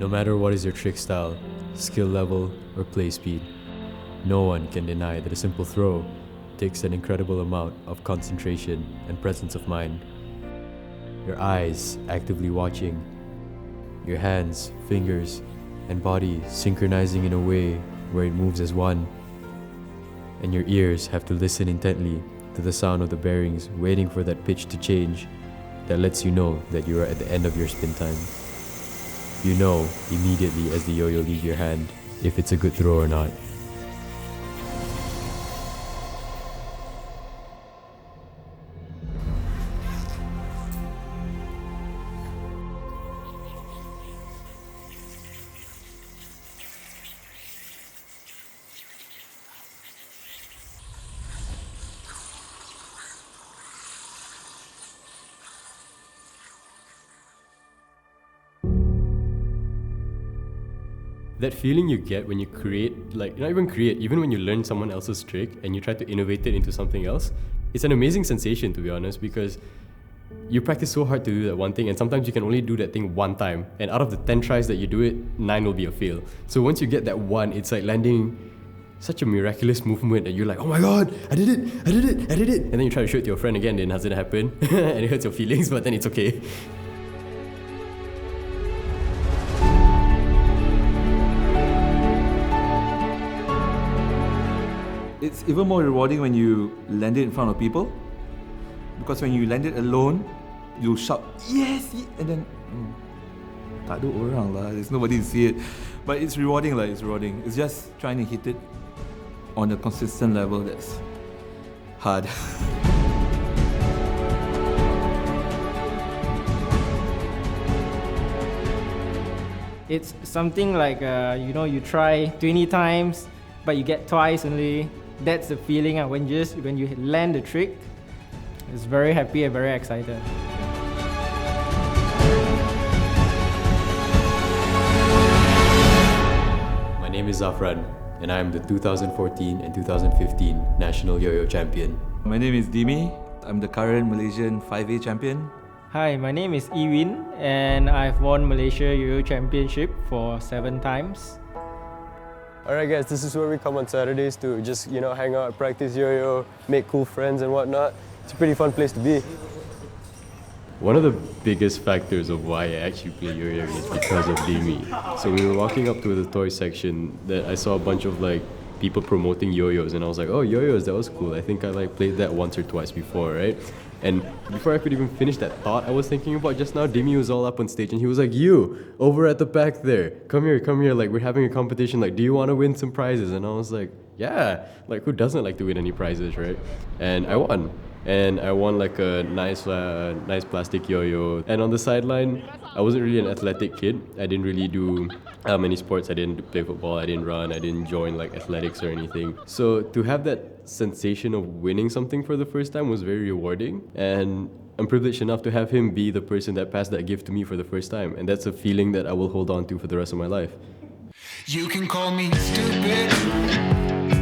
No matter what is your trick style, skill level, or play speed, no one can deny that a simple throw takes an incredible amount of concentration and presence of mind. Your eyes actively watching, your hands, fingers, and body synchronizing in a way where it moves as one, and your ears have to listen intently to the sound of the bearings waiting for that pitch to change that lets you know that you are at the end of your spin time. You know immediately as the yo-yo leaves your hand if it's a good throw or not. That feeling you get when you create, like, not even create, even when you learn someone else's trick and you try to innovate it into something else, it's an amazing sensation, to be honest, because you practice so hard to do that one thing, and sometimes you can only do that thing one time, and out of the 10 tries that you do it, 9 will be a fail. So once you get that one, it's like landing such a miraculous movement that you're like, oh my god, I did it, I did it, I did it. And then you try to show it to your friend again, then it doesn't happen, and it hurts your feelings, but then it's okay. It's even more rewarding when you land it in front of people, because when you land it alone, you shout yes, and then tak ada orang lah, there's nobody to see it. But it's rewarding lah, it's rewarding. It's just trying to hit it on a consistent level that's hard. It's something like, you try 20 times, but you get twice only. That's the feeling when you land the trick. It's very happy and very excited. My name is Zafran, and I am the 2014 and 2015 National Yo-Yo Champion. My name is Dimi. I'm the current Malaysian 5A champion. Hi, my name is Ewin, and I've won Malaysia Yo-Yo Championship for 7 times. Alright guys, this is where we come on Saturdays to just, hang out, practice yo-yo, make cool friends and whatnot. It's a pretty fun place to be. One of the biggest factors of why I actually play yo-yo is because of Dimi. So we were walking up to the toy section that I saw a bunch of people promoting yo-yos, and I was like, oh, yo-yos, that was cool. I think I played that once or twice before, right? And before I could even finish that thought I was thinking about just now, Dimi was all up on stage and he was like, you, over at the back there, come here, we're having a competition, do you want to win some prizes? And I was like, yeah, who doesn't like to win any prizes, right? And I won. And I won a nice plastic yo-yo. And on the sideline, I wasn't really an athletic kid. I didn't really do many sports. I didn't play football, I didn't run, I didn't join athletics or anything. So to have that sensation of winning something for the first time was very rewarding. And I'm privileged enough to have him be the person that passed that gift to me for the first time. And that's a feeling that I will hold on to for the rest of my life. You can call me stupid.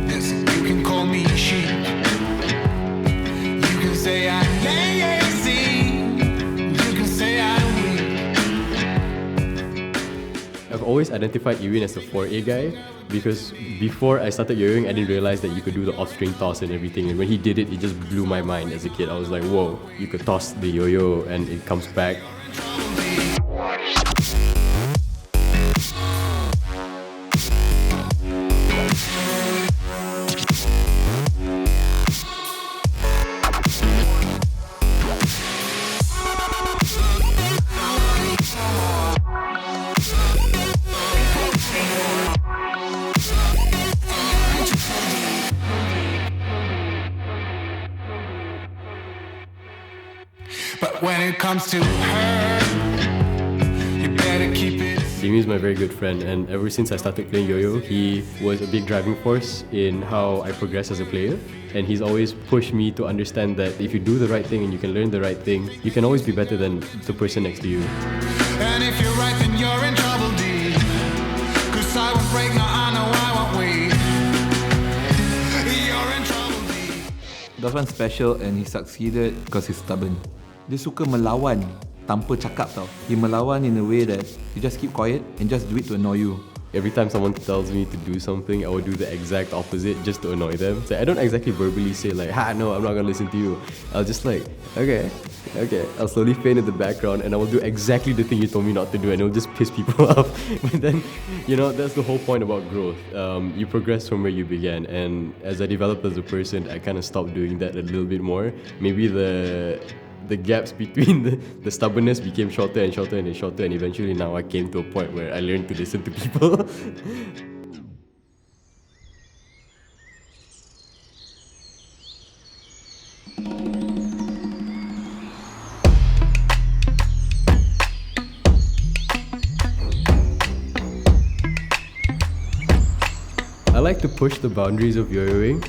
Listen, you can call me sheep. You can say I'm lazy. You can say I'm weak. I've always identified Ewin as the 4A guy because before I started yo-yoing, I didn't realize that you could do the off-string toss and everything. And when he did it, it just blew my mind as a kid. I was like, whoa, you could toss the yo-yo and it comes back. But when it comes to her, you better keep it. Dimi is my very good friend, and ever since I started playing yo-yo, he was a big driving force in how I progress as a player. And he's always pushed me to understand that if you do the right thing and you can learn the right thing, you can always be better than the person next to you. And if you're right, then you're in trouble, D. 'Cause I won't break, no, I know I won't wait. You're in trouble, D. Zafran's special and he succeeded because he's stubborn. Dia suka melawan tanpa cakap tau. He melawan in a way that you just keep quiet and just do it to annoy you. Every time someone tells me to do something, I will do the exact opposite just to annoy them. So I don't exactly verbally say like, no, I'm not gonna listen to you. I'll just like, okay. I'll slowly fade in the background and I will do exactly the thing you told me not to do, and it'll just piss people off. But then, that's the whole point about growth. You progress from where you began, and as I developed as a person, I kind of stopped doing that a little bit more. Maybe the gaps between the stubbornness became shorter and shorter and shorter, and eventually now I came to a point where I learned to listen to people. I like to push the boundaries of yo-yoing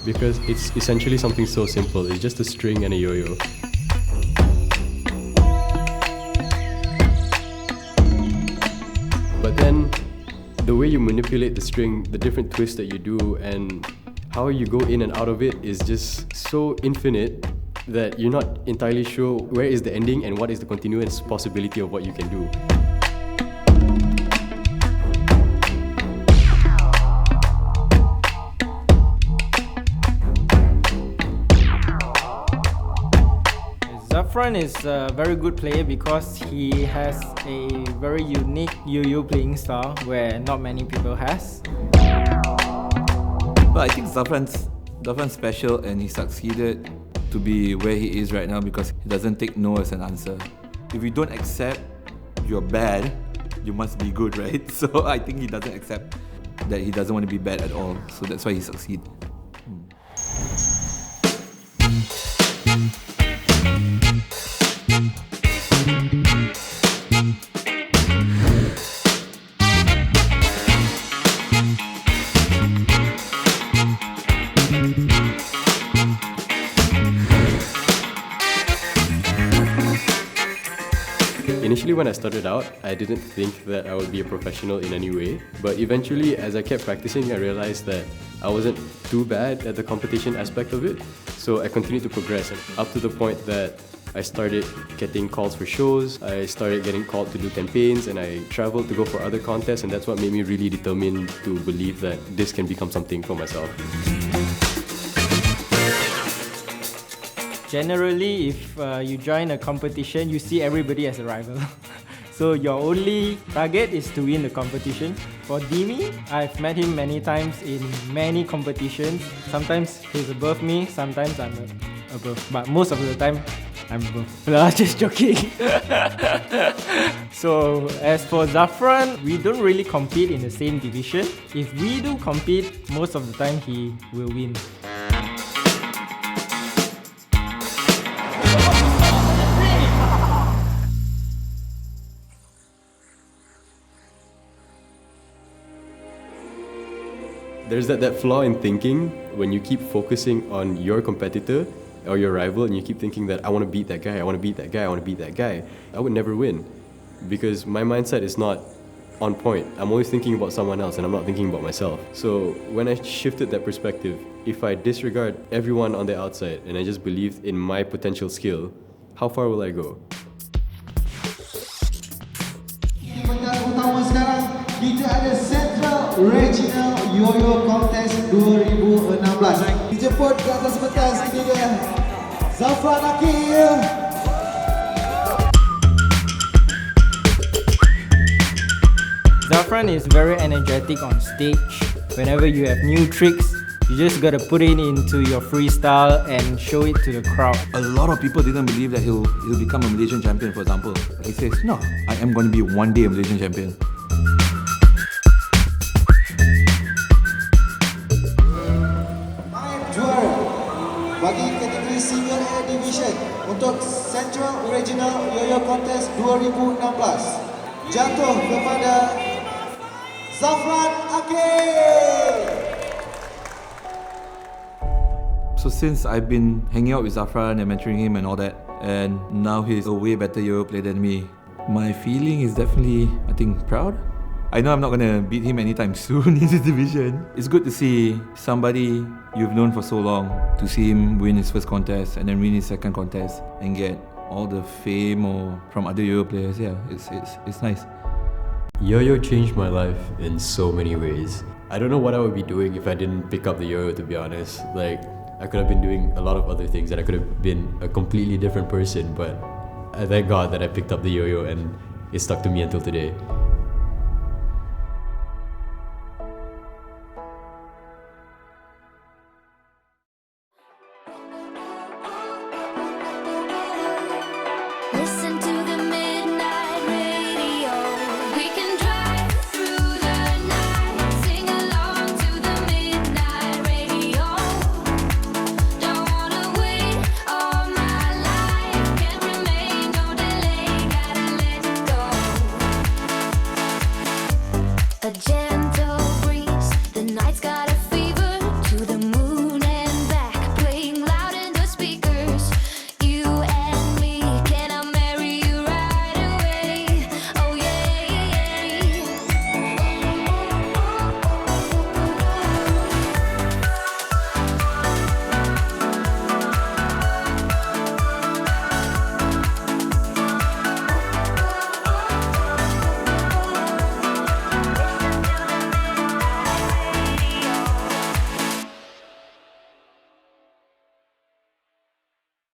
because it's essentially something so simple. It's just a string and a yo-yo. But then, the way you manipulate the string, the different twists that you do, and how you go in and out of it is just so infinite that you're not entirely sure where is the ending and what is the continuous possibility of what you can do. Zafran is a very good player because he has a very unique yo-yo playing style where not many people has. But I think Zafran's special, and he succeeded to be where he is right now because he doesn't take no as an answer. If you don't accept you're bad, you must be good, right? So I think he doesn't accept that he doesn't want to be bad at all. So that's why he succeeds. Initially when I started out, I didn't think that I would be a professional in any way. But eventually, as I kept practicing, I realized that I wasn't too bad at the competition aspect of it. So I continued to progress, and up to the point that I started getting calls for shows, I started getting called to do campaigns, and I traveled to go for other contests, and that's what made me really determined to believe that this can become something for myself. Generally, if you join a competition, you see everybody as a rival. So your only target is to win the competition. For Dimi, I've met him many times in many competitions. Sometimes he's above me, sometimes I'm above. But most of the time, I'm above. Just joking. So as for Zafran, we don't really compete in the same division. If we do compete, most of the time he will win. There's that flaw in thinking when you keep focusing on your competitor or your rival and you keep thinking that I want to beat that guy, I want to beat that guy, I want to beat that guy. I would never win because my mindset is not on point. I'm always thinking about someone else and I'm not thinking about myself. So when I shifted that perspective, if I disregard everyone on the outside and I just believe in my potential skill, how far will I go? Utama sekarang kita ada Central Regional Yoyo Contest 2016. Dijemput ke atas pentas, ini dia Zafran Aqil. Zafran is very energetic on stage. Whenever you have new tricks, you just gotta put it into your freestyle and show it to the crowd. A lot of people didn't believe that he'll become a Malaysian champion, for example. He says, no, I am going to be one day a Malaysian champion. Juara bagi kategori Senior A Division untuk Central Regional Yoyo Contest 2016 jatuh kepada Zafran Aqil. So since I've been hanging out with Zafran and mentoring him and all that, and now he's a way better yo-yo player than me, my feeling is definitely, I think, proud. I know I'm not gonna beat him anytime soon in this division. It's good to see somebody you've known for so long, to see him win his first contest and then win his second contest and get all the fame or from other yo-yo players. Yeah, it's nice. Yo-yo changed my life in so many ways. I don't know what I would be doing if I didn't pick up the yo-yo, to be honest. Like, I could have been doing a lot of other things and I could have been a completely different person, but I thank God that I picked up the yo-yo and it stuck to me until today.